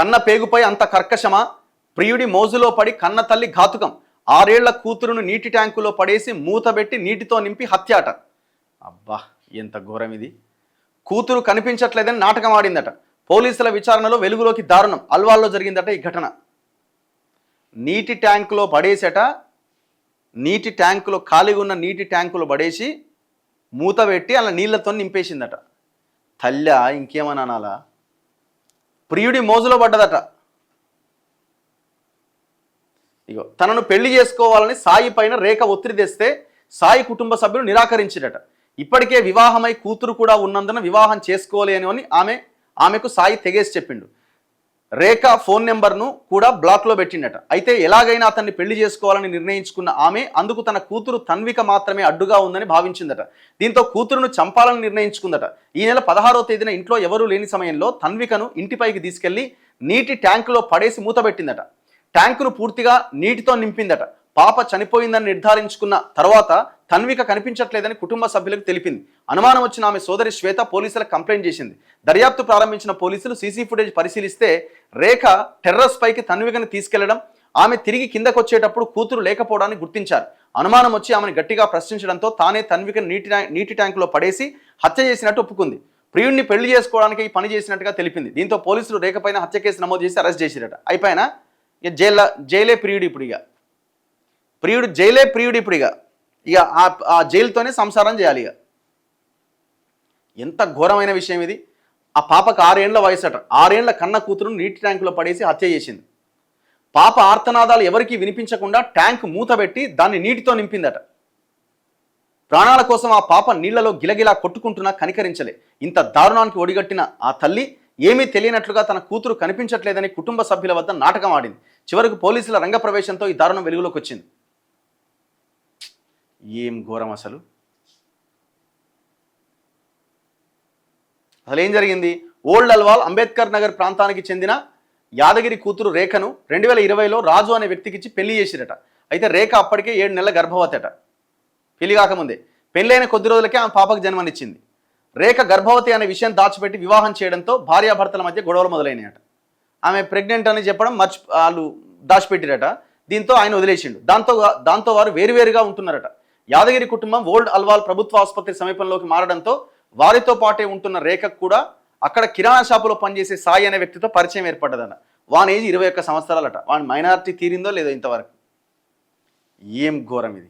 కన్న పేగుపై అంత కర్కశమా? ప్రియుడి మోజులో పడి కన్న తల్లి ఘాతుకం. 6 ఏళ్ల కూతురును నీటి ట్యాంకులో పడేసి మూతబెట్టి నీటితో నింపి హత్యాట. అబ్బా, ఎంత ఘోరం ఇది. కూతురు కనిపించట్లేదని నాటకం ఆడిందట. పోలీసుల విచారణలో వెలుగులోకి దారుణం. అల్వాల్లో జరిగిందట ఈ ఘటన. నీటి ట్యాంకులో పడేసట. నీటి ట్యాంకులో, ఖాళీగా ఉన్న నీటి ట్యాంకులో పడేసి మూత పెట్టి అలా నీళ్లతో నింపేసిందట. తల్లి ఇంకేమని అనాలా? ప్రియుడి మోజులో పడ్డదట. ఇగో తనను పెళ్లి చేసుకోవాలని సాయి పైన రేఖ ఒత్తిడి తెస్తే సాయి కుటుంబ సభ్యులు నిరాకరించారట. ఇప్పటికే వివాహమై కూతురు కూడా ఉన్నందున వివాహం చేసుకోలేను అని ఆమెకు సాయి తెగేసి చెప్పిండు. రేఖ ఫోన్ నెంబర్ను కూడా బ్లాక్లో పెట్టిండట. అయితే ఎలాగైనా అతన్ని పెళ్లి చేసుకోవాలని నిర్ణయించుకున్న ఆమె అందుకు తన కూతురు తన్విక మాత్రమే అడ్డుగా ఉందని భావించిందట. దీంతో కూతురును చంపాలని నిర్ణయించుకుందట. ఈ నెల 16వ తేదీన ఇంట్లో ఎవరూ లేని సమయంలో తన్వికను ఇంటిపైకి తీసుకెళ్లి నీటి ట్యాంకులో పడేసి మూతబెట్టిందట. ట్యాంకును పూర్తిగా నీటితో నింపిందట. పాప చనిపోయిందని నిర్ధారించుకున్న తర్వాత తన్విక కనిపించట్లేదని కుటుంబ సభ్యులకు తెలిపింది. అనుమానం వచ్చిన ఆమె సోదరి శ్వేత పోలీసులకు కంప్లైంట్ చేసింది. దర్యాప్తు ప్రారంభించిన పోలీసులు సీసీ ఫుటేజ్ పరిశీలిస్తే రేఖ టెర్రస్ పైకి తన్వికను తీసుకెళ్లడం, ఆమె తిరిగి కిందకొచ్చేటప్పుడు కూతురు లేకపోవడాన్ని గుర్తించారు. అనుమానం వచ్చి ఆమెను గట్టిగా ప్రశ్నించడంతో తానే తన్వికను నీటి ట్యాంకులో పడేసి హత్య చేసినట్టు ఒప్పుకుంది. ప్రియుడిని పెళ్లి చేసుకోవడానికి ఈ పని చేసినట్టుగా తెలిపింది. దీంతో పోలీసులు రేఖ పైన హత్య కేసు నమోదు చేసి అరెస్ట్ చేసిరట. అయిపోయినా ఇక జైలే ప్రియుడు. ఇప్పుడు ఇక జైలే ప్రియుడు. ఇప్పుడు ఇక ఆ జైలుతోనే సంసారం చేయాలి. ఇక ఎంత ఘోరమైన విషయం ఇది. ఆ పాపకు 6 ఏళ్ల వయసట. 6 ఏళ్ల కన్న కూతురును నీటి ట్యాంకులో పడేసి హత్య చేసింది. పాప ఆర్తనాదాలు ఎవరికీ వినిపించకుండా ట్యాంక్ మూతబెట్టి దాన్ని నీటితో నింపిందట. ప్రాణాల కోసం ఆ పాప నీళ్లలో గిలగిలా కొట్టుకుంటున్నా కనికరించలే. ఇంత దారుణానికి ఒడిగట్టిన ఆ తల్లి ఏమీ తెలియనట్లుగా తన కూతురు కనిపించట్లేదని కుటుంబ సభ్యుల వద్ద నాటకం ఆడింది. చివరకు పోలీసుల రంగప్రవేశంతో ఈ దారుణం వెలుగులోకి వచ్చింది. ఏం ఘోరం అసలు. ఏం జరిగింది? ఓల్డ్ అల్వాల్ అంబేద్కర్ నగర్ ప్రాంతానికి చెందిన యాదగిరి కూతురు రేఖను 2020లో రాజు అనే వ్యక్తికిచ్చి పెళ్లి చేసిరట. అయితే రేఖ అప్పటికే 7 నెలల గర్భవతి అట. పెళ్లి కాకముందే. పెళ్ళైన కొద్ది రోజులకే ఆమె పాపకు జన్మనిచ్చింది. రేఖ గర్భవతి అనే విషయం దాచిపెట్టి వివాహం చేయడంతో భార్యాభర్తల మధ్య గొడవలు మొదలైనాయట. ఆమె ప్రెగ్నెంట్ అని చెప్పడం వాళ్ళు దాచిపెట్టిరట. దీంతో ఆయన వదిలేసిండు. దాంతో వారు వేరువేరుగా ఉంటున్నారట. యాదగిరి కుటుంబం ఓల్డ్ అల్వాల్ ప్రభుత్వ ఆసుపత్రి సమీపంలోకి మారడంతో వారితో పాటే ఉంటున్న రేఖకు కూడా అక్కడ కిరాణా షాపులో పనిచేసే సాయి అనే వ్యక్తితో పరిచయం ఏర్పడ్డదట. వాని ఏజ్ 21 సంవత్సరాలట. వాని మైనారిటీ తీరిందో లేదో ఇంతవరకు. ఏం ఘోరం ఇది.